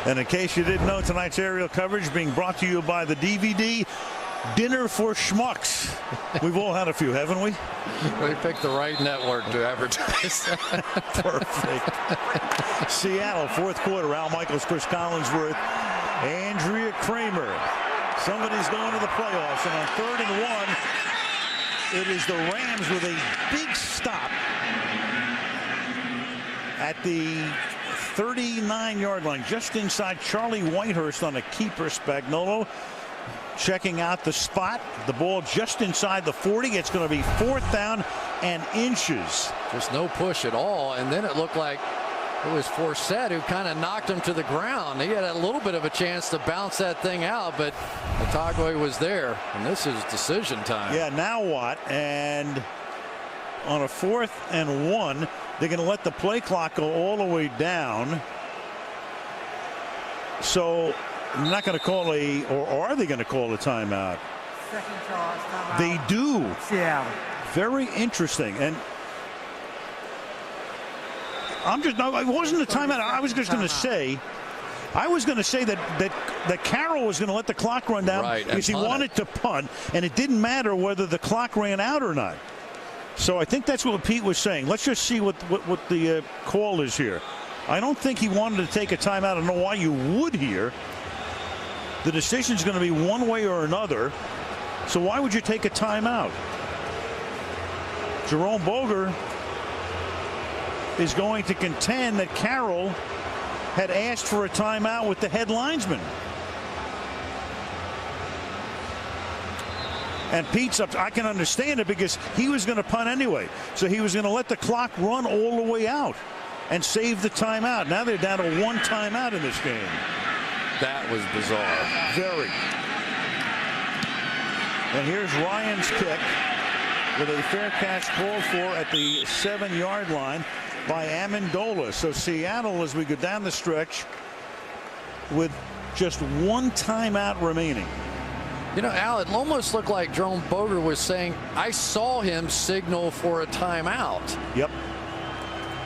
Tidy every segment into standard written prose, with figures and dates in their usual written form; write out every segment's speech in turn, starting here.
And in case you didn't know, tonight's aerial coverage being brought to you by the DVD Dinner for Schmucks. We've all had a few, haven't we? We picked the right network to advertise. Perfect. Seattle, fourth quarter. Al Michaels, Chris Collinsworth, Andrea Kramer. Somebody's going to the playoffs. And on 3rd and 1, it is the Rams with a big stop at the 39-yard line, just inside Charlie Whitehurst on a keeper. Spagnuolo checking out the spot. The ball just inside the 40. It's going to be 4th down and inches. Just no push at all. And then it looked like it was Forsett who kind of knocked him to the ground. He had a little bit of a chance to bounce that thing out, but Otaegwe was there. And this is decision time. Yeah, now what? And on a 4th and 1, they're going to let the play clock go all the way down. So I'm not going to call or are they going to call a timeout? Second charge, timeout. They do. Seattle. Very interesting. And it wasn't a timeout. I was just going to say, that Carroll was going to let the clock run down, right, because he wanted to punt, and it didn't matter whether the clock ran out or not. So I think that's what Pete was saying. Let's just see what the call is here. I don't think he wanted to take a timeout. I don't know why you would here. The decision's going to be one way or another. So why would you take a timeout? Jerome Boger is going to contend that Carroll had asked for a timeout with the head linesman. And Pete's up. I can understand it because he was going to punt anyway. So he was going to let the clock run all the way out and save the timeout. Now they're down to 1 timeout in this game. That was bizarre. Very. And here's Ryan's kick with a fair catch called for at the 7-yard line by Amendola. So Seattle, as we go down the stretch, with just 1 timeout remaining. You know, Al, it almost looked like Jerome Boger was saying, I saw him signal for a timeout. Yep.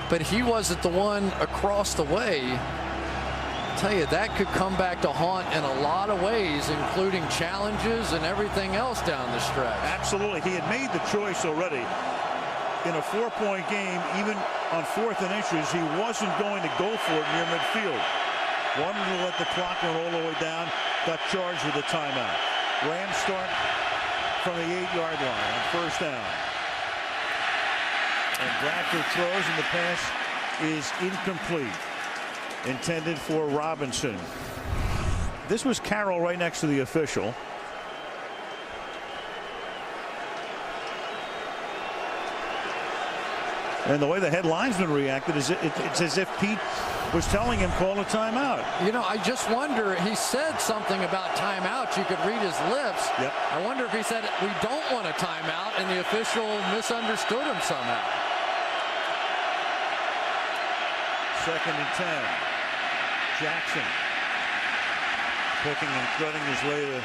But he wasn't the one across the way. I'll tell you, that could come back to haunt in a lot of ways, including challenges and everything else down the stretch. Absolutely. He had made the choice already. In a 4-point game, even on 4th and inches, he wasn't going to go for it near midfield. Wanted to let the clock run all the way down. Got charged with a timeout. Rams start from the 8-yard line on 1st down. And Bradford throws, and the pass is incomplete. Intended for Robinson. This was Carroll right next to the official. And the way the head linesman reacted is it's as if Pete was telling him call a timeout. You know, I just wonder, he said something about timeout. You could read his lips. Yep. I wonder if he said we don't want a timeout and the official misunderstood him somehow. 2nd and 10. Jackson picking and threading his way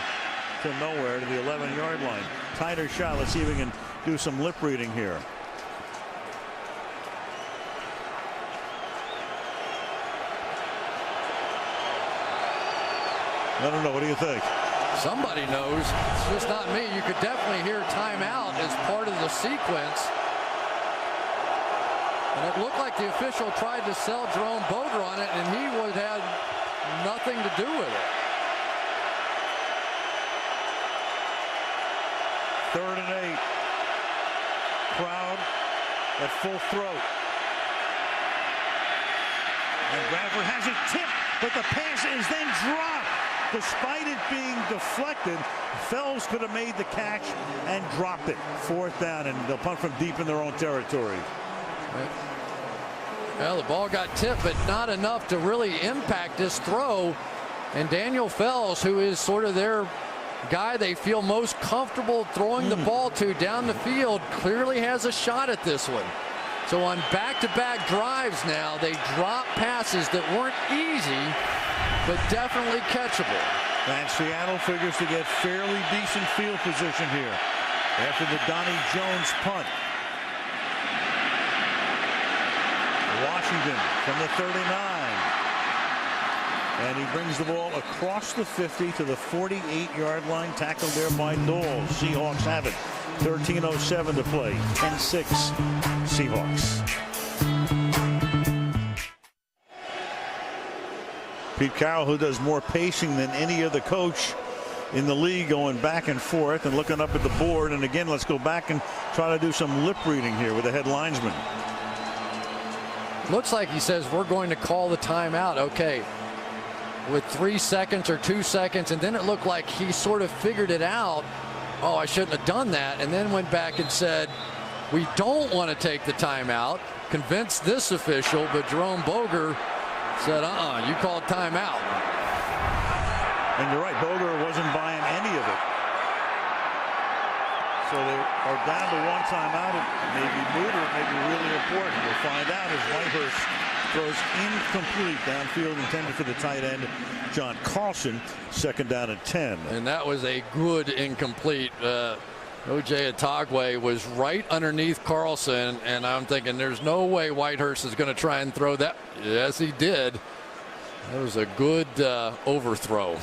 to nowhere to the 11-yard line. Tighter shot. Let's see if we can do some lip reading here. I don't know. What do you think? Somebody knows. It's just not me. You could definitely hear timeout as part of the sequence. And it looked like the official tried to sell Jerome Boger on it, and he would have nothing to do with it. 3rd and 8. Crowd at full throat. And Bradford has it tipped, but the pass is then dropped. Despite it being deflected, Fells could have made the catch and dropped it. 4th down, and they'll punt from deep in their own territory. Well, the ball got tipped, but not enough to really impact this throw. And Daniel Fells, who is sort of their guy they feel most comfortable throwing the ball to down the field, clearly has a shot at this one. So on back-to-back drives now, they drop passes that weren't easy, but definitely catchable. And Seattle figures to get fairly decent field position here after the Donnie Jones punt. Washington from the 39. And he brings the ball across the 50 to the 48-yard line. Tackled there by Doles. Seahawks have it. 13:07 to play. 10-6 Seahawks. Pete Carroll, who does more pacing than any other coach in the league, going back and forth and looking up at the board. And again, let's go back and try to do some lip reading here with the head linesman. Looks like he says we're going to call the timeout. Okay, with 3 seconds or 2 seconds, and then it looked like he sort of figured it out. Oh, I shouldn't have done that, and then went back and said we don't want to take the timeout. Convinced this official, but Jerome Boger said, you called timeout. And you're right, Boger wasn't buying any of it. So they are down to one timeout. It may be moot or it may be really important. We'll find out as Whitehurst throws incomplete downfield, intended for the tight end, John Carlson. 2nd down and 10. And that was a good incomplete. O.J. Atagwe was right underneath Carlson, and I'm thinking there's no way Whitehurst is going to try and throw that. Yes, he did. That was a good overthrow.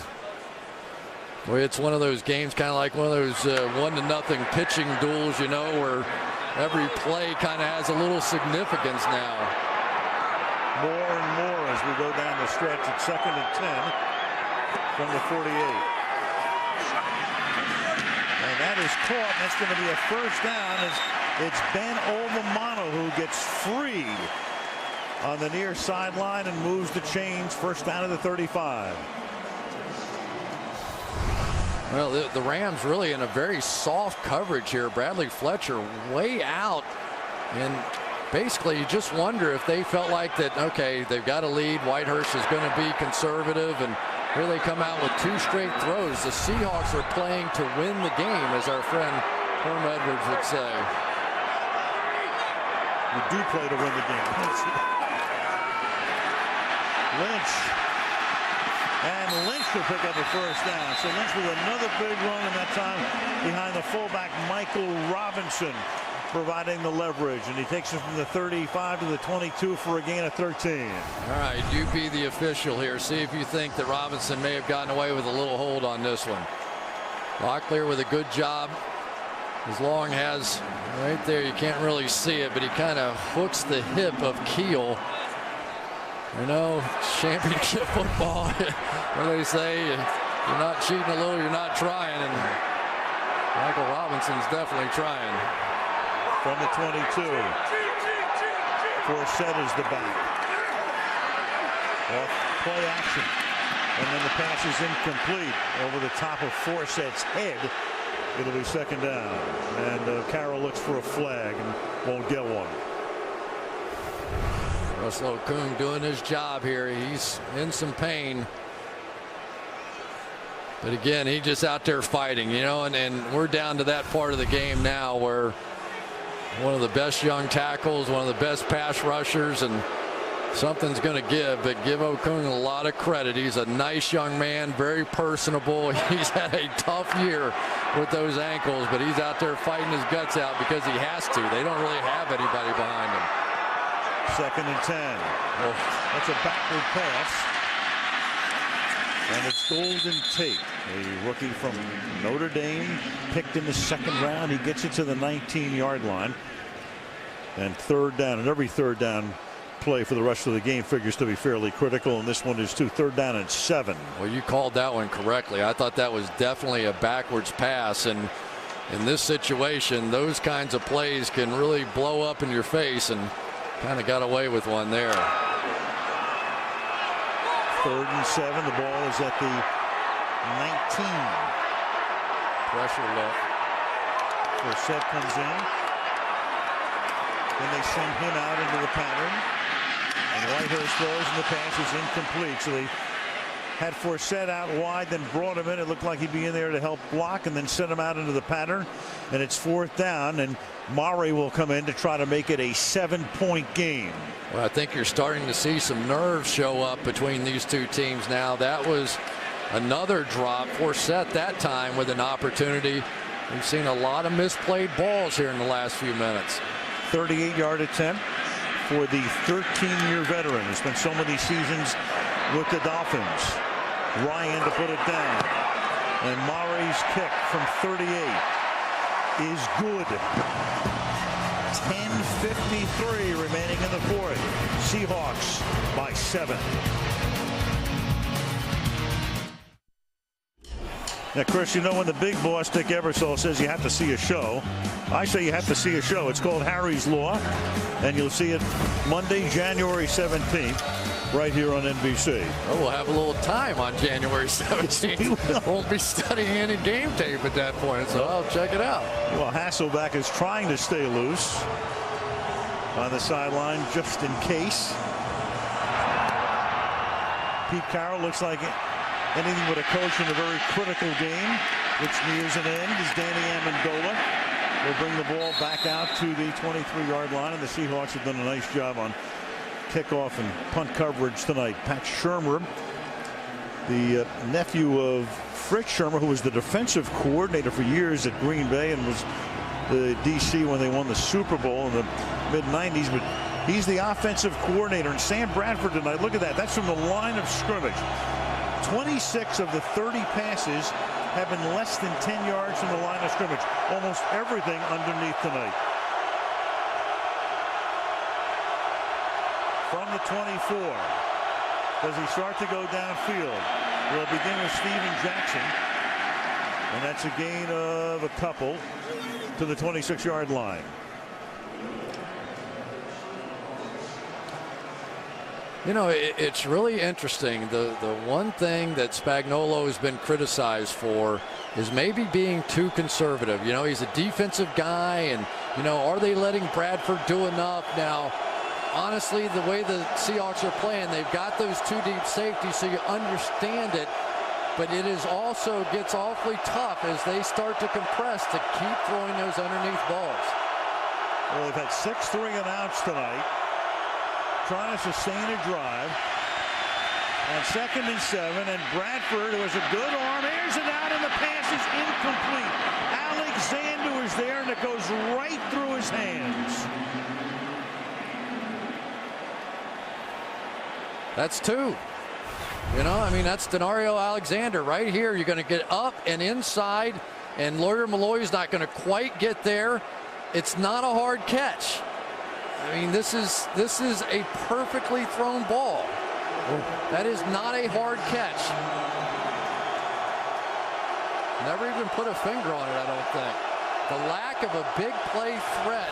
Boy, it's one of those games, kind of like one of those 1-0 pitching duels, you know, where every play kind of has a little significance now. More and more as we go down the stretch at 2nd and 10 from the 48. And that is caught. That's going to be a first down as it's Ben Olvamano who gets free on the near sideline and moves the chains. First down to the 35. Well, the Rams really in a very soft coverage here. Bradley Fletcher way out, and basically you just wonder if they felt like that, okay, they've got a lead. Whitehurst is going to be conservative, and here they come out with 2 straight throws. The Seahawks are playing to win the game, as our friend Herm Edwards would say. You do play to win the game. Lynch. And Lynch will pick up a first down. So Lynch with another big run, and that time behind the fullback Michael Robinson, providing the leverage. And he takes it from the 35 to the 22 for a gain of 13. All right, you be the official here. See if you think that Robinson may have gotten away with a little hold on this one. Locklear with a good job. As Long has right there, you can't really see it, but he kind of hooks the hip of Keel. You know, championship football, where they say you're not cheating a little, you're not trying, and Michael Robinson's definitely trying. From the 22, Forsett is the back. Off play action, and then the pass is incomplete over the top of Forsett's head. It'll be 2nd down, and Carroll looks for a flag and won't get one. Russell Okung doing his job here. He's in some pain. But again, he's just out there fighting, you know, and we're down to that part of the game now where one of the best young tackles, one of the best pass rushers, and something's going to give. But give Okung a lot of credit. He's a nice young man, very personable. He's had a tough year with those ankles, but he's out there fighting his guts out because he has to. They don't really have anybody behind him. 2nd and 10. Well, that's a backward pass. And it's Golden Tate, a rookie from Notre Dame, picked in the 2nd round. He gets it to the 19-yard line. And 3rd down, and every 3rd down play for the rest of the game figures to be fairly critical, and this one is 2. 3rd down and 7. Well, you called that one correctly. I thought that was definitely a backwards pass, and in this situation, those kinds of plays can really blow up in your face, and kind of got away with one there. 3rd and 7. The ball is at the 19. Pressure look. Forsett comes in. Then they send him out into the pattern. And Whitehurst throws, and the pass is incomplete. So they had Forsett out wide, then brought him in. It looked like he'd be in there to help block, and then sent him out into the pattern. And it's 4th down, and Maury will come in to try to make it a 7-point game. Well, I think you're starting to see some nerves show up between these two teams now. That was another drop. Forsett that time with an opportunity. We've seen a lot of misplayed balls here in the last few minutes. 38-yard attempt for the 13-year veteran who spent so many seasons with the Dolphins. Ryan to put it down. And Murray's kick from 38 is good. 10:53 remaining in the fourth. Seahawks by 7. Now, Chris, you know when the big boss, Dick Ebersol, says you have to see a show, I say you have to see a show. It's called Harry's Law, and you'll see it Monday, January 17th, right here on NBC. Oh, we'll have a little time on January 17th. Won't be studying any game tape at that point, so I'll check it out. Well, Hasselbeck is trying to stay loose on the sideline just in case. Pete Carroll looks like anything but a coach in a very critical game, which nears an end, as Danny Amendola will bring the ball back out to the 23-yard line, and the Seahawks have done a nice job on kickoff and punt coverage tonight. Pat Shurmur, the nephew of Fritz Shurmur, who was the defensive coordinator for years at Green Bay and was the DC when they won the Super Bowl in the mid-90s, but he's the offensive coordinator. And Sam Bradford tonight, look at that, that's from the line of scrimmage. 26 of the 30 passes have been less than 10 yards from the line of scrimmage. Almost everything underneath tonight. From the 24. Does he start to go downfield? We'll begin with Steven Jackson. And that's a gain of a couple to the 26-yard line. You know, it's really interesting. The one thing that Spagnuolo has been criticized for is maybe being too conservative. You know, he's a defensive guy, and, you know, are they letting Bradford do enough? Now, honestly, the way the Seahawks are playing, they've got those two deep safeties, so you understand it. But it is also gets awfully tough as they start to compress to keep throwing those underneath balls. Well, they've had 6 3-and-outs tonight, trying to sustain a drive. On 2nd and 7, and Bradford, who has a good arm, airs it out, and the pass is incomplete. Alexander is there, and it goes right through his hands. That's 2. You know, I mean, that's Denario Alexander right here. You're going to get up and inside, and Lawyer Malloy's not going to quite get there. It's not a hard catch. I mean, this is a perfectly thrown ball. That is not a hard catch. Never even put a finger on it, I don't think. The lack of a big play threat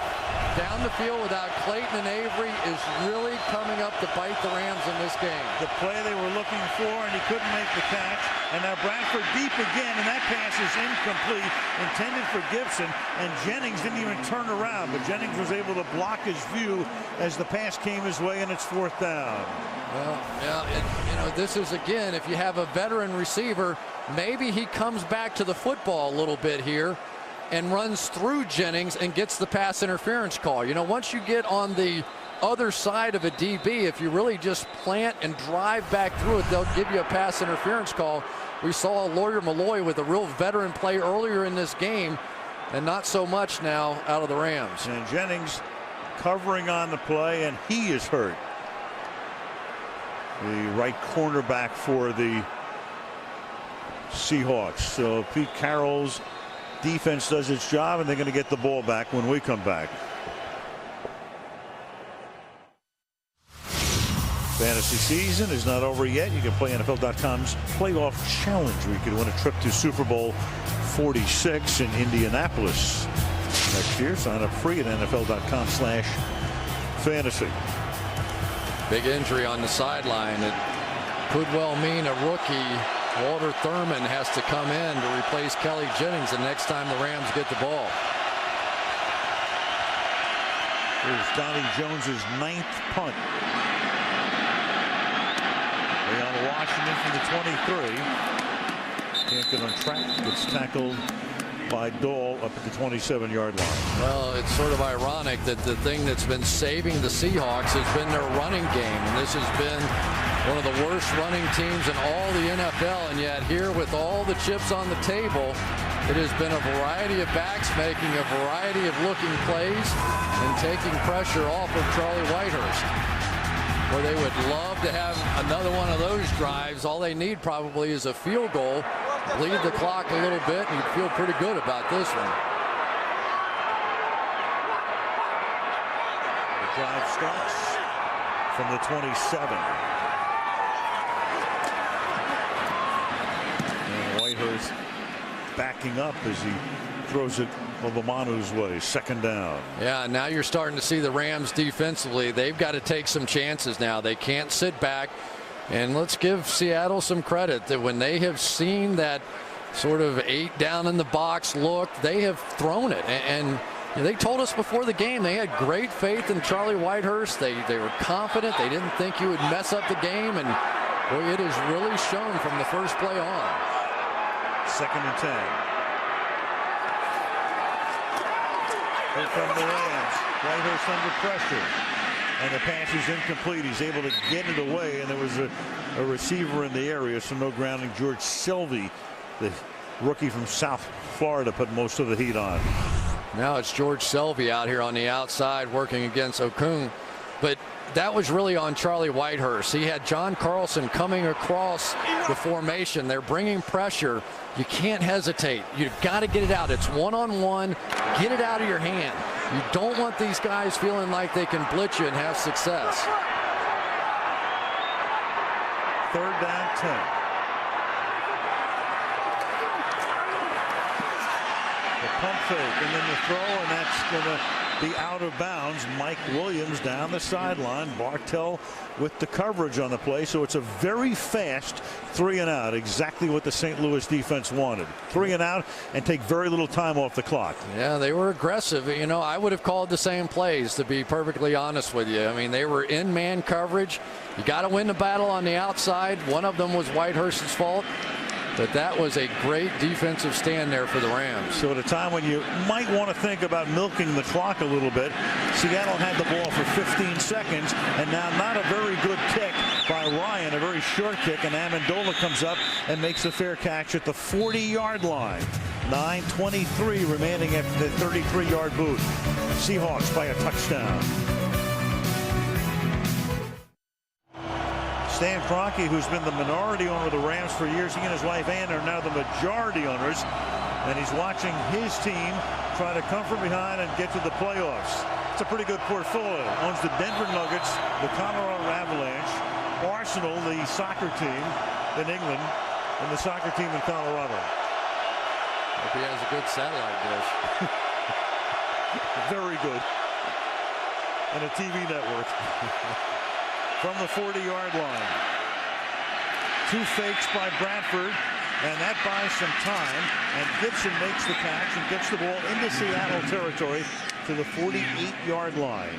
down the field without Clayton and Avery is really coming up to bite the Rams in this game. The play they were looking for, and he couldn't make the catch. And now Bradford deep again, and that pass is incomplete, intended for Gibson, and Jennings didn't even turn around, but Jennings was able to block his view as the pass came his way, and it's 4th down. Well, yeah, you know, this is, again, if you have a veteran receiver, maybe he comes back to the football a little bit here and runs through Jennings and gets the pass interference call. You know, once you get on the other side of a DB, if you really just plant and drive back through it, they'll give you a pass interference call. We saw Lawyer Malloy with a real veteran play earlier in this game, and not so much now out of the Rams. And Jennings covering on the play, and he is hurt. The right cornerback for the Seahawks. So Pete Carroll's defense does its job, and they're going to get the ball back when we come back. Fantasy season is not over yet. You can play NFL.com's Playoff Challenge, where you could win a trip to Super Bowl 46 in Indianapolis next year. Sign up free at NFL.com/fantasy. Big injury on the sideline. It could well mean a rookie, Walter Thurman, has to come in to replace Kelly Jennings the next time the Rams get the ball. Here's Donnie Jones's 9th punt. On Washington from the 23. Can't get on track. Gets tackled by Dahl up at the 27-yard line. Well, it's sort of ironic that the thing that's been saving the Seahawks has been their running game. And this has been one of the worst running teams in all the NFL. And yet here, with all the chips on the table, it has been a variety of backs making a variety of looking plays and taking pressure off of Charlie Whitehurst. where they would love to have another one of those drives. All they need probably is a field goal, lead the clock a little bit, and you'd feel pretty good about this one. The drive starts from the 27. And Whitehurst backing up as he throws it Obamanu's way. Second down. Yeah, now you're starting to see the Rams defensively. They've got to take some chances now. They can't sit back. And let's give Seattle some credit that when they have seen that sort of 8 down in the box look, they have thrown it. And they told us before the game they had great faith in Charlie Whitehurst. They were confident. They didn't think he would mess up the game. And boy, it has really shown from the first play on. Second and 10. Here come the Rams. Whitehurst under pressure. And the pass is incomplete. He's able to get it away, and there was a receiver in the area, so no grounding. George Selvey, the rookie from South Florida, put most of the heat on. Now it's George Selvey out here on the outside working against Okung. But that was really on Charlie Whitehurst. He had John Carlson coming across the formation. They're bringing pressure. You can't hesitate. You've got to get it out. It's one-on-one. Get it out of your hand. You don't want these guys feeling like they can blitz you and have success. Third down 10. The pump fake and then the throw, and that's going to be out of bounds. Mike Williams down the sideline. Bartell with the coverage on the play, so it's a very fast 3 and out, exactly what the St. Louis defense wanted. 3 and out and take very little time off the clock. Yeah, they were aggressive. You know, I would have called the same plays, to be perfectly honest with you. I mean, they were in man coverage. You got to win the battle on the outside. One of them was Whitehurst's fault. But that was a great defensive stand there for the Rams. So at a time when you might want to think about milking the clock a little bit, Seattle had the ball for 15 seconds, and now not a very good kick by Ryan, a very short kick, and Amendola comes up and makes a fair catch at the 40-yard line. 9:23 remaining at the 33-yard boot. Seahawks by a touchdown. Stan Kroenke, who's been the minority owner of the Rams for years, he and his wife Ann are now the majority owners, and he's watching his team try to come from behind and get to the playoffs. It's a pretty good portfolio. Owns the Denver Nuggets, the Colorado Avalanche, Arsenal, the soccer team in England, and the soccer team in Colorado. Hope he has a good satellite dish. Very good. And a TV network. From the 40-yard line. 2 fakes by Bradford, and that buys some time, and Gibson makes the catch and gets the ball into Seattle territory to the 48-yard line.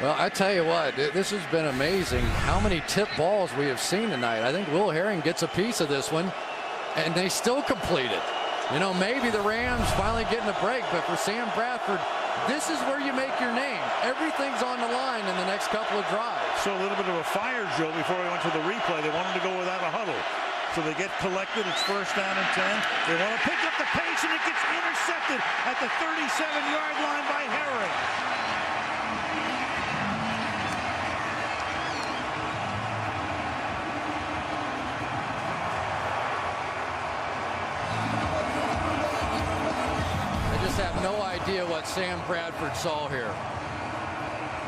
Well, I tell you what, this has been amazing how many tip balls we have seen tonight. I think Will Herring gets a piece of this one, and they still complete it. You know, maybe the Rams finally getting a break, but for Sam Bradford, this is where you make your name. Everything's on the line in the next couple of drives. So a little bit of a fire drill before we went to the replay. They wanted to go without a huddle. So they get collected. It's first down and 10. They want to pick up the pace, and it gets intercepted at the 37-yard line by Herring. Have no idea what Sam Bradford saw here.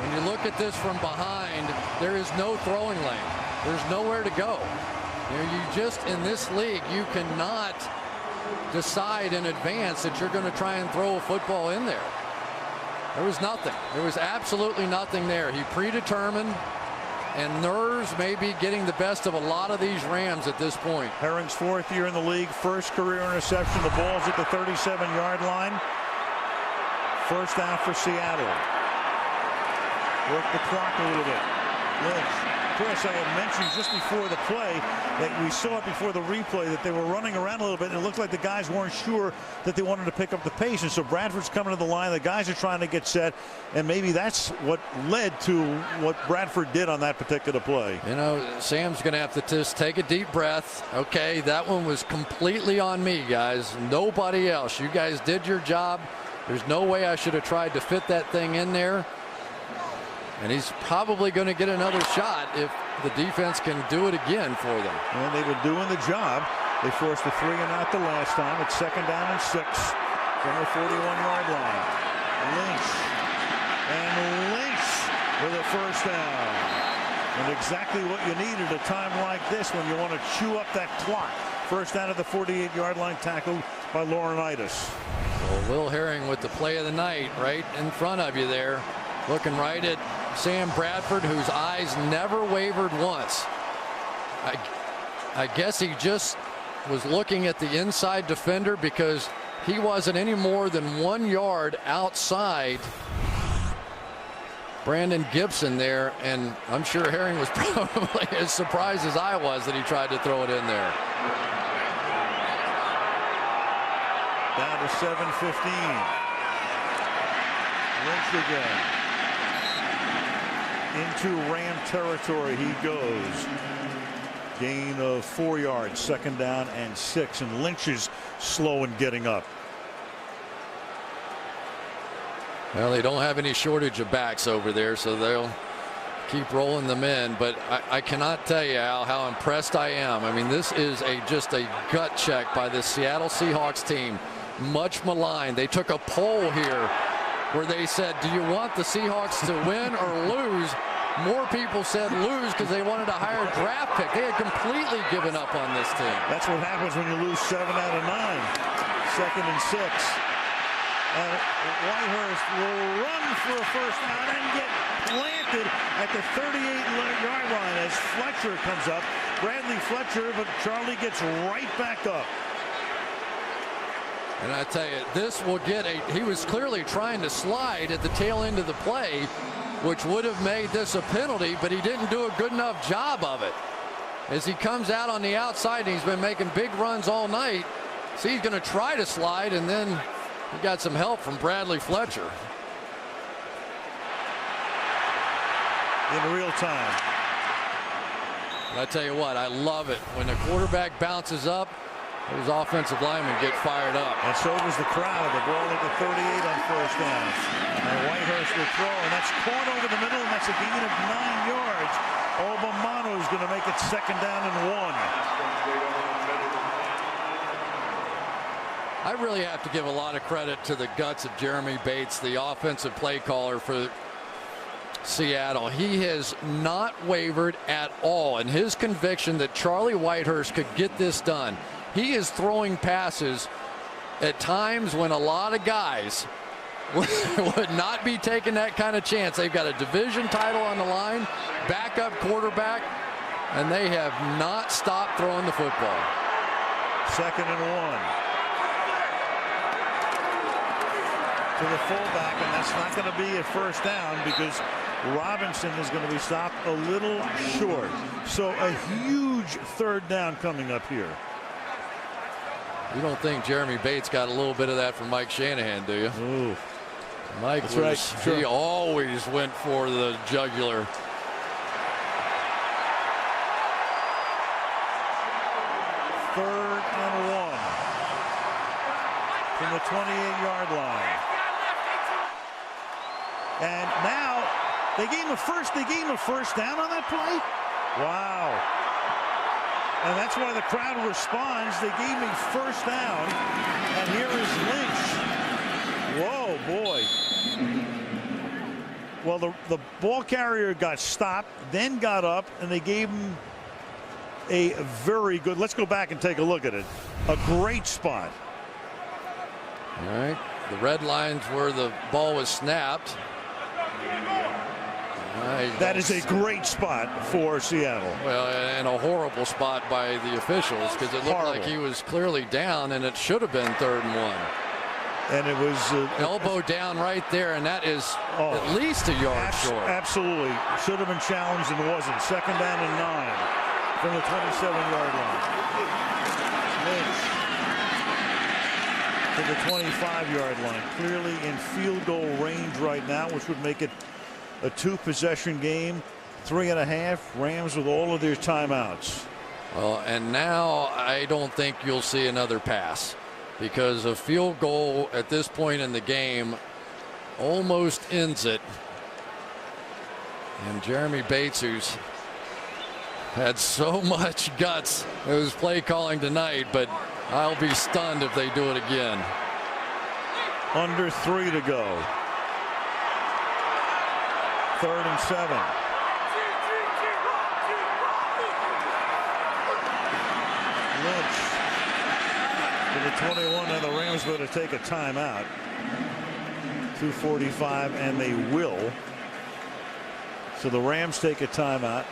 When you look at this from behind, there is no throwing lane. There's nowhere to go. You know, you just, in this league, you cannot decide in advance that you're going to try and throw a football in there. There was nothing. There was absolutely nothing there. He predetermined, and nerves may be getting the best of a lot of these Rams at this point. Herring's 4th year in the league, first career interception. The ball's at the 37-yard line. First down for Seattle. Work the clock a little bit. Lynch. Chris, I had mentioned just before the play that we saw it before the replay that they were running around a little bit, and it looked like the guys weren't sure that they wanted to pick up the pace. And so Bradford's coming to the line. The guys are trying to get set, and maybe that's what led to what Bradford did on that particular play. You know, Sam's going to have to just take a deep breath. Okay, that one was completely on me, guys. Nobody else. You guys did your job. There's no way I should have tried to fit that thing in there. And he's probably going to get another shot if the defense can do it again for them. And they were doing the job. They forced a 3 and out the last time. It's 2nd down and 6 from the 41-yard line. Lynch with a first down. And exactly what you need at a time like this when you want to chew up that clock. First down at the 48-yard line, tackled by Laurinaitis. Well, Will Herring with the play of the night right in front of you there. Looking right at Sam Bradford, whose eyes never wavered once. I guess he just was looking at the inside defender because he wasn't any more than 1 yard outside Brandon Gibson there, and I'm sure Herring was probably as surprised as I was that he tried to throw it in there. Down to 7:15. Lynch again. Into Ram territory he goes. Gain of 4 yards, 2nd down and 6, and Lynch is slow in getting up. Well, they don't have any shortage of backs over there, so they'll keep rolling them in. But I cannot tell you, Al, how impressed I am. I mean, this is just a gut check by the Seattle Seahawks team. Much maligned. They took a poll here where they said, do you want the Seahawks to win or lose? More people said lose because they wanted a higher draft pick. They had completely given up on this team. That's what happens when you lose 7 out of 9. 2nd and 6. Whitehurst will run for a first down and get planted at the 38-yard line as Fletcher comes up. Bradley Fletcher, but Charlie gets right back up. And I tell you, this will get he was clearly trying to slide at the tail end of the play, which would have made this a penalty, but he didn't do a good enough job of it. As he comes out on the outside, and he's been making big runs all night. So he's going to try to slide, and then he got some help from Bradley Fletcher. In real time. And I tell you what, I love it. When the quarterback bounces up, those offensive linemen get fired up. And so does the crowd. The ball at the 38 on first down. And Whitehurst will throw, and that's caught over the middle, and that's a gain of 9 yards. Obamano is going to make it 2nd down and 1. I really have to give a lot of credit to the guts of Jeremy Bates, the offensive play caller for Seattle. He has not wavered at all in his conviction that Charlie Whitehurst could get this done. He is throwing passes at times when a lot of guys would not be taking that kind of chance. They've got a division title on the line, backup quarterback, and they have not stopped throwing the football. 2nd and 1. To the fullback, and that's not going to be a first down because Robinson is going to be stopped a little short. So a huge 3rd down coming up here. You don't think Jeremy Bates got a little bit of that from Mike Shanahan, do you? Ooh. Mike That's was, right. Sure. He always went for the jugular. Third and 1 from the 28-yard line. And now they gave him a first down on that play. Wow. And that's why the crowd responds. They gave me first down. And here is Lynch. Whoa, boy. Well, the ball carrier got stopped, then got up, and they gave him a very good, let's go back and take a look at it. A great spot. All right. The red line's where the ball was snapped. That is a great spot for Seattle. Well, and a horrible spot by the officials because it looked like he was clearly down, and it should have been 3rd and 1. And it was elbow down right there, and that is at least a yard short. Absolutely. Should have been challenged and wasn't. 2nd down and 9 from the 27-yard line. Lynch to the 25-yard line. Clearly in field goal range right now, which would make it a 2-possession game. 3.5. Rams with all of their timeouts. Well, and now I don't think you'll see another pass. because a field goal at this point in the game almost ends it. And Jeremy Bates, who's had so much guts in his play calling tonight, but I'll be stunned if they do it again. Under 3 to go. 3rd and 7. Lynch to the 21. Now the Rams better take a timeout. 2:45, and they will. So the Rams take a timeout.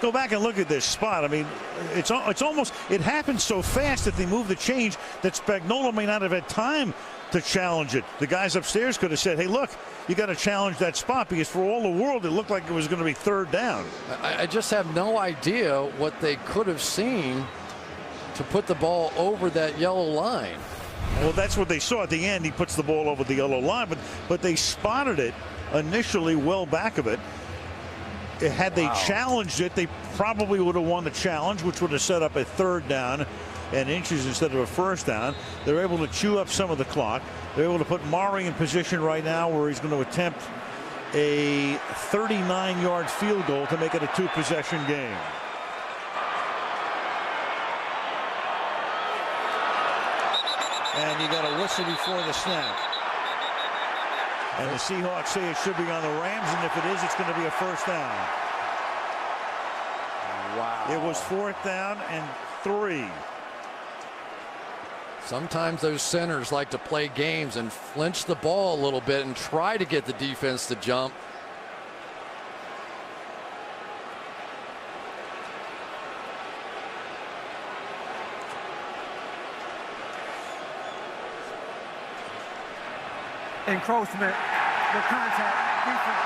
Go back and look at this spot. I mean, it's almost, it happened so fast that they moved the change that Spagnuolo may not have had time to challenge it. The guys upstairs could have said, hey, look, you got to challenge that spot, because for all the world it looked like it was going to be 3rd down. I just have no idea what they could have seen to put the ball over that yellow line. Well, that's what they saw at the end. He puts the ball over the yellow line, but they spotted it initially well back of it. Had they challenged it, they probably would have won the challenge, which would have set up a 3rd down and inches instead of a 1st down. They're able to chew up some of the clock. They're able to put Murray in position right now where he's going to attempt a 39-yard field goal to make it a 2-possession game. And you got a whistle before the snap. And the Seahawks say it should be on the Rams, and if it is, it's going to be a 1st down. Wow. It was 4th down and 3. Sometimes those centers like to play games and flinch the ball a little bit and try to get the defense to jump. Encroachment, the contact, defense,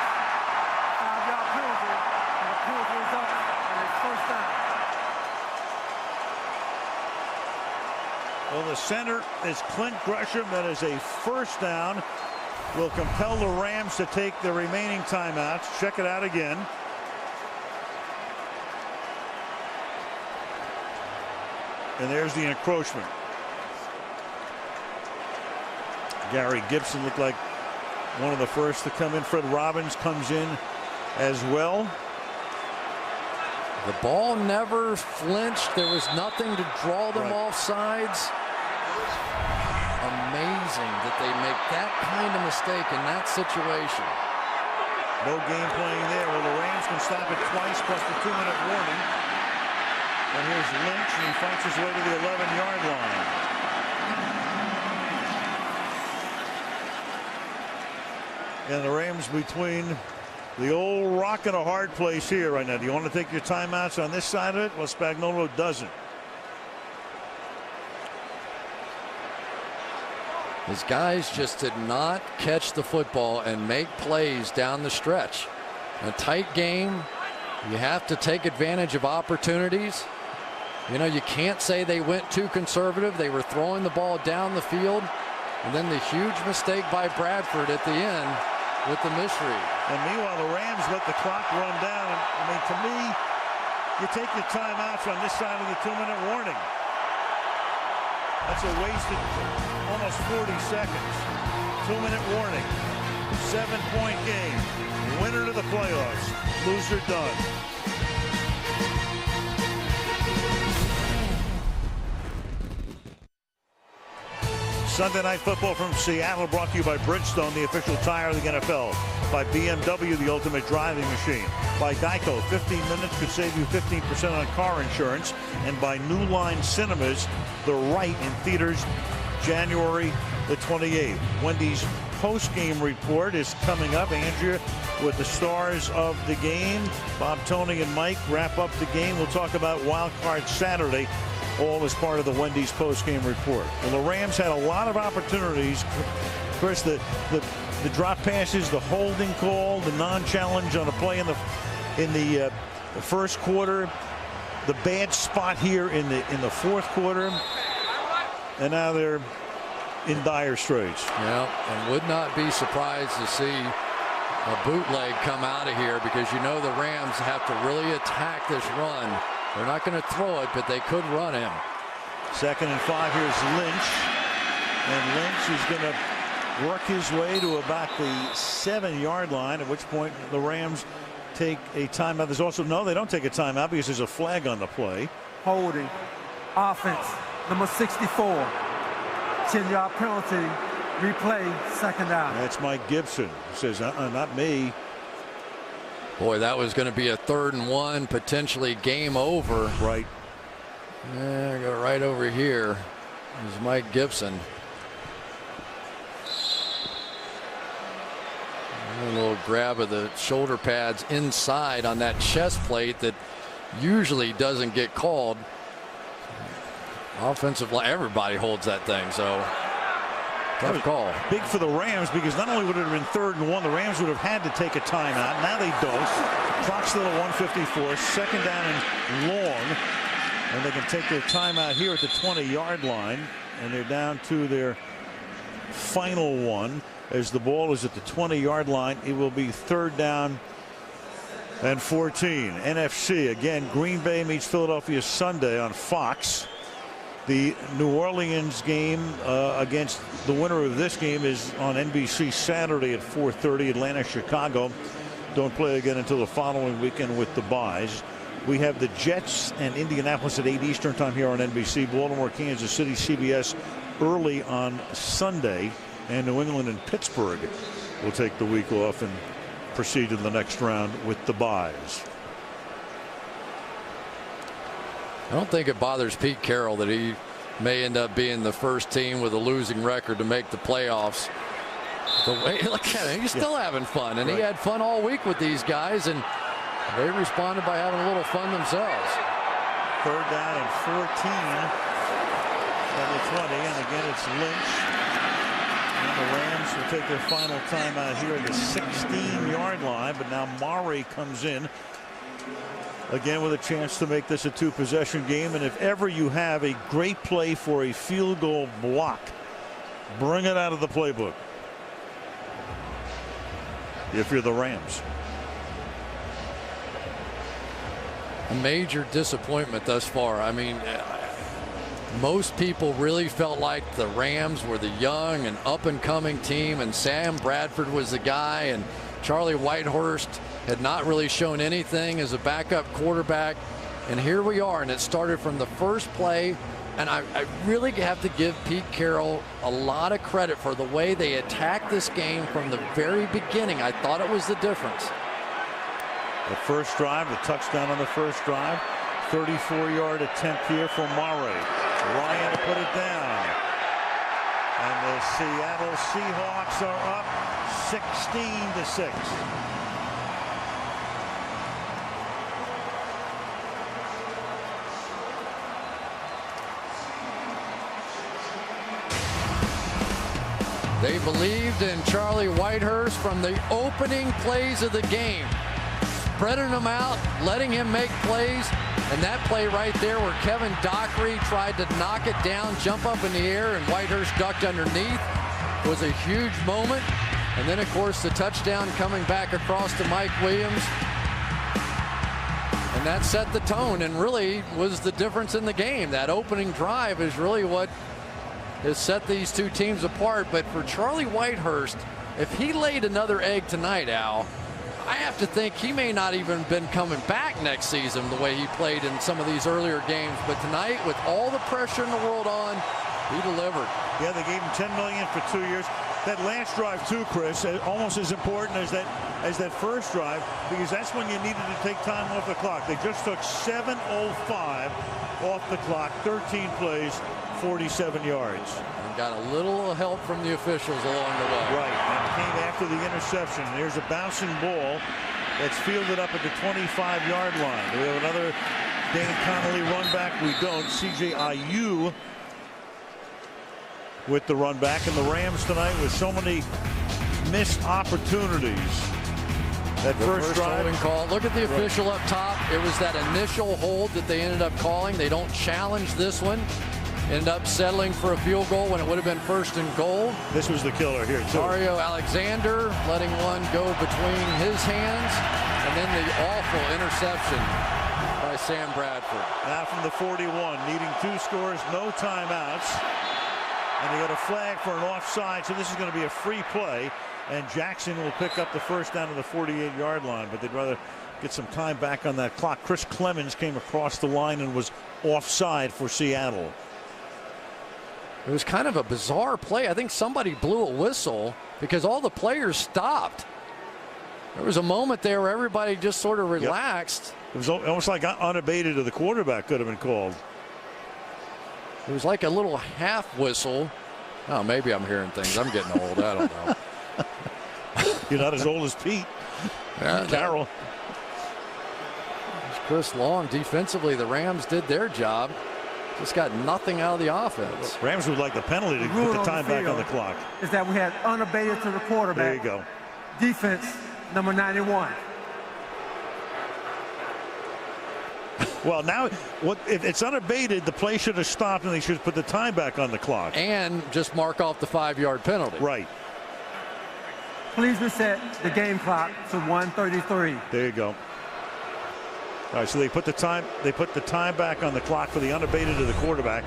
5-yard penalty, and the penalty is up, and it's 1st down. Well, the center is Clint Gresham. That is a 1st down. Will compel the Rams to take the remaining timeouts. Check it out again. And there's the encroachment. Gary Gibson looked like one of the first to come in. Fred Robbins comes in as well. The ball never flinched. There was nothing to draw them off sides. Amazing that they make that kind of mistake in that situation. No game playing there. Well, the Rams can stop it twice plus the 2-minute warning. And here's Lynch, and he fights his way to the 11-yard line. And the Rams between the old rock and a hard place here right now. Do you want to take your timeouts on this side of it? Well, Spagnuolo doesn't. His guys just did not catch the football and make plays down the stretch. In a tight game, you have to take advantage of opportunities. You know, you can't say they went too conservative. They were throwing the ball down the field. And then the huge mistake by Bradford at the end with the misread. And meanwhile, the Rams let the clock run down. And, I mean, to me, you take your timeouts on this side of the 2-minute warning. That's a wasted almost 40 seconds. 2-minute warning. 7-point game. Winner to the playoffs. Loser done. Sunday Night Football from Seattle brought to you by Bridgestone, the official tire of the NFL. By BMW, the ultimate driving machine. By Geico, 15 minutes could save you 15% on car insurance. And by New Line Cinemas, The Right in theaters January the 28th. Wendy's post-game report is coming up. Andrea with the stars of the game. Bob, Tony, and Mike wrap up the game. We'll talk about Wild Card Saturday, all as part of the Wendy's post-game report. Well, the Rams had a lot of opportunities. Of course, the drop passes, the holding call, the non-challenge on a play in the first quarter, the bad spot here in the fourth quarter, and now they're in dire straits. Yeah, and would not be surprised to see a bootleg come out of here, because you know the Rams have to really attack this run. They're not going to throw it, but they could run him. 2nd and 5. Here's Lynch. And Lynch is going to work his way to about the 7-yard line, at which point the Rams take a timeout. There's also, no, they don't take a timeout because there's a flag on the play. Holding. Offense, number 64. 10-yard penalty. Replay, second down. That's Mike Gibson. He says, not me. Boy, that was going to be a 3rd and 1, potentially game over. Right. Yeah, go right over here. There's Mike Gibson. A little grab of the shoulder pads inside on that chest plate that usually doesn't get called. Offensive line, everybody holds that thing, so tough call. Big for the Rams because not only would it have been 3rd and 1, the Rams would have had to take a timeout. Now they don't. Clock's still at 1:54. Second down and long. And they can take their timeout here at the 20-yard line. And they're down to their final one. As the ball is at the 20-yard line, it will be 3rd down and 14. NFC again. Green Bay meets Philadelphia Sunday on Fox. The New Orleans game against the winner of this game is on NBC Saturday at 4:30. Atlanta, Chicago don't play again until the following weekend with the byes. We have the Jets and Indianapolis at 8 Eastern time here on NBC. Baltimore, Kansas City, CBS early on Sunday. And New England and Pittsburgh will take the week off and proceed in the next round with the byes. I don't think it bothers Pete Carroll that he may end up being the first team with a losing record to make the playoffs. The way, look at him, he's still having fun, and he had fun all week with these guys, and they responded by having a little fun themselves. 3rd down and 14 from the 20, and again it's Lynch. And the Rams will take their final timeout here at the 16-yard line, but now Murray comes in again with a chance to make this a 2-possession game. And if ever you have a great play for a field goal block, bring it out of the playbook if you're the Rams. A major disappointment thus far. I mean, most people really felt like the Rams were the young and up-and-coming team, and Sam Bradford was the guy, and Charlie Whitehurst had not really shown anything as a backup quarterback. And here we are, and it started from the first play. And I really have to give Pete Carroll a lot of credit for the way they attacked this game from the very beginning. I thought it was the difference. The first drive, the touchdown on the first drive, 34-yard attempt here for Murray. Ryan to put it down. And the Seattle Seahawks are up 16-6. They believed in Charlie Whitehurst from the opening plays of the game, spreading him out, letting him make plays. And that play right there where Kevin Dockery tried to knock it down, jump up in the air, and Whitehurst ducked underneath was a huge moment. And then, of course, the touchdown coming back across to Mike Williams. And that set the tone and really was the difference in the game. That opening drive is really what has set these two teams apart. But for Charlie Whitehurst, if he laid another egg tonight, Al, I have to think he may not even been coming back next season the way he played in some of these earlier games. But tonight, with all the pressure in the world on, he delivered. Yeah, they gave him $10 million for 2 years. That last drive too, Chris, almost as important as that first drive, because that's when you needed to take time off the clock. They just took 7:05 off the clock, 13 plays, 47 yards. And got a little help from the officials along the way. Right, and it came after the interception. There's a bouncing ball that's fielded up at the 25-yard line. Do we have another Dan Connolly run back? We don't. C.J. Ayu with the run back, and the Rams tonight with so many missed opportunities. That first drive holding call. Look at the official up top. It was that initial hold that they ended up calling. They don't challenge this one. End up settling for a field goal when it would have been 1st and goal. This was the killer here too. Mario Alexander letting one go between his hands, and then the awful interception by Sam Bradford. Now from the 41, needing 2 scores, no timeouts. And they got a flag for an offside, so this is going to be a free play. And Jackson will pick up the first down to the 48-yard line, but they'd rather get some time back on that clock. Chris Clemens came across the line and was offside for Seattle. It was kind of a bizarre play. I think somebody blew a whistle because all the players stopped. There was a moment there where everybody just sort of relaxed. Yep. It was almost like unabated to the quarterback could have been called. It was like a little half whistle. Oh, maybe I'm hearing things. I'm getting old. I don't know. You're not as old as Pete. Yeah, Carroll. Chris Long. Defensively, the Rams did their job. Just got nothing out of the offense. Rams would like the penalty to put the time back on the clock. Is that we had unabated to the quarterback. There you go. Defense, number 91. Well, now, if it's unabated, the play should have stopped and they should put the time back on the clock. And just mark off the 5-yard penalty. Right. Please reset the game clock to 1:33. There you go. All right, so they put the time back on the clock for the unabated to the quarterback.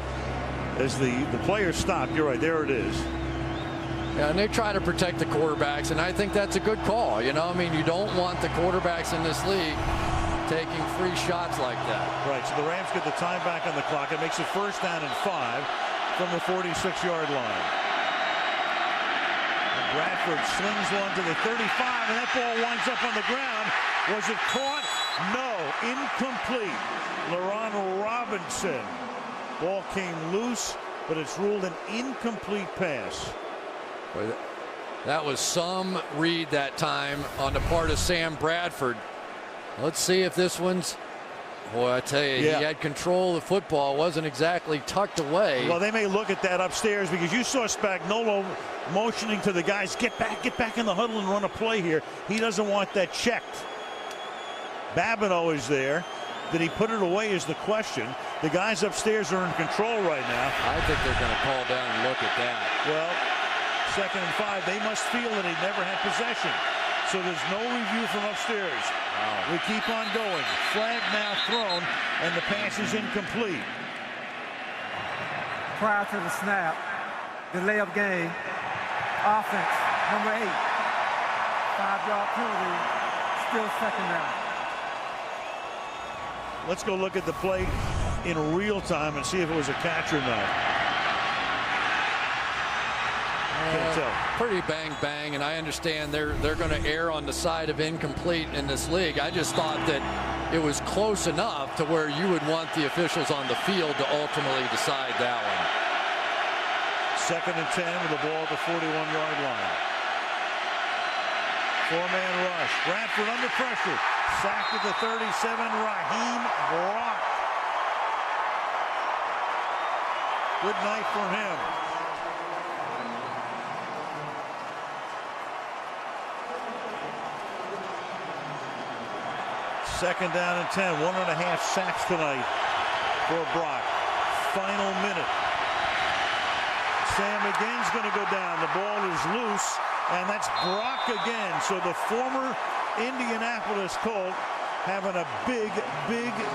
As the player stopped, you're right, there it is. Yeah, and they try to protect the quarterbacks, and I think that's a good call. You know, I mean, you don't want the quarterbacks in this league taking free shots like that. Right, so the Rams get the time back on the clock. It makes it first down and 5 from the 46-yard line. And Bradford slings one to the 35, and that ball winds up on the ground. Was it caught? No, incomplete. LaRon Robinson. Ball came loose, but it's ruled an incomplete pass. That was some read that time on the part of Sam Bradford. Let's see if this one's, boy, I tell you, yeah. He had control of the football. It wasn't exactly tucked away. Well, they may look at that upstairs because you saw Spagnuolo motioning to the guys, get back in the huddle and run a play here. He doesn't want that checked. Babineau is there. Did he put it away is the question. The guys upstairs are in control right now. I think they're going to call down and look at that. Well, 2nd and 5. They must feel that he never had possession. So there's no review from upstairs. Wow. We keep on going. Flag now thrown, and the pass is incomplete. Prior to the snap, delay of game, offense, number 8. 5-yard penalty, still 2nd down. Let's go look at the play in real time and see if it was a catch or not. Can't tell. Pretty bang, and I understand they're going to err on the side of incomplete in this league. I just thought that it was close enough to where you would want the officials on the field to ultimately decide that one. 2nd and 10 with the ball at the 41-yard line. 4-man rush. Bradford under pressure. Sacked at the 37. Raheem Brock. Good night for him. Second down and 10. 1.5 sacks tonight for Brock. Final minute. Sam again's going to go down. The ball is loose, and that's Brock again. So the former Indianapolis Colt having a big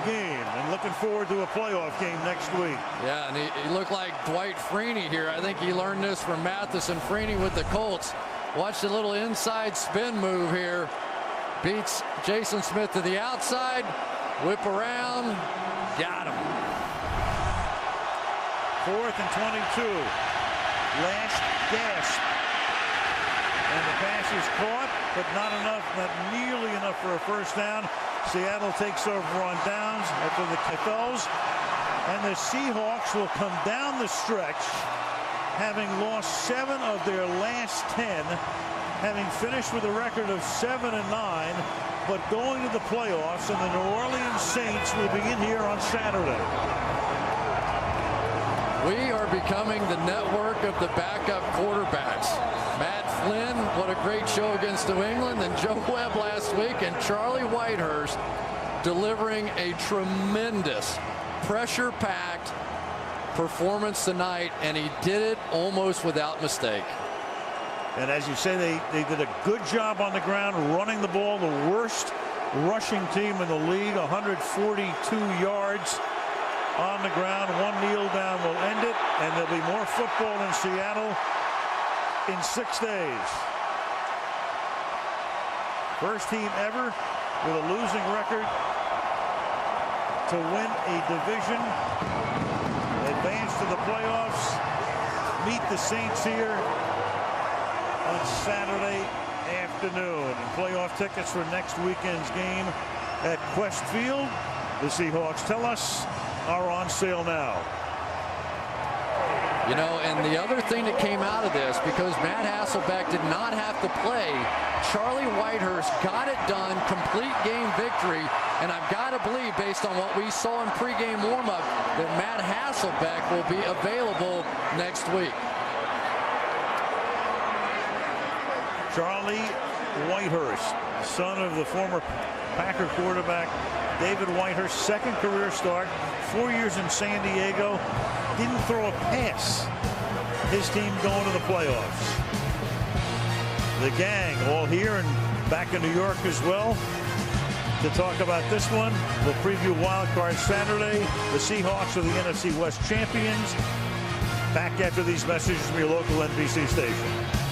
game and looking forward to a playoff game next week. Yeah, and he looked like Dwight Freeney here. I think he learned this from Mathison. Freeney with the Colts. Watch the little inside spin move here. Beats Jason Smith to the outside. Whip around. Got him. 4th and 22. Last gasp. And the pass is caught, but not enough, not nearly enough for a first down. Seattle takes over on downs after the Kifels. And the Seahawks will come down the stretch, having lost 7 of their last 10. Having finished with a record of 7-9, but going to the playoffs, and the New Orleans Saints will begin here on Saturday. We are becoming the network of the backup quarterbacks. Matt Flynn, what a great show against New England, and Joe Webb last week, and Charlie Whitehurst delivering a tremendous pressure-packed performance tonight, and he did it almost without mistake. And as you say, they did a good job on the ground running the ball. The worst rushing team in the league, 142 yards. on the ground. One kneel down will end it, and there'll be more football in Seattle in 6 days. First team ever with a losing record to win a division, advance to the playoffs, meet the Saints here on Saturday afternoon. And playoff tickets for next weekend's game at Quest Field, the Seahawks tell us, are on sale now. You know, and the other thing that came out of this, because Matt Hasselbeck did not have to play, Charlie Whitehurst got it done, complete game victory, and I've got to believe, based on what we saw in pregame warmup, that Matt Hasselbeck will be available next week. Charlie Whitehurst, son of the former Packer quarterback David Whitehurst, second career start, 4 years in San Diego, didn't throw a pass. His team going to the playoffs. The gang all here and back in New York as well to talk about this one. We'll preview Wild Card Saturday. The Seahawks are the NFC West champions. Back after these messages from your local NBC station.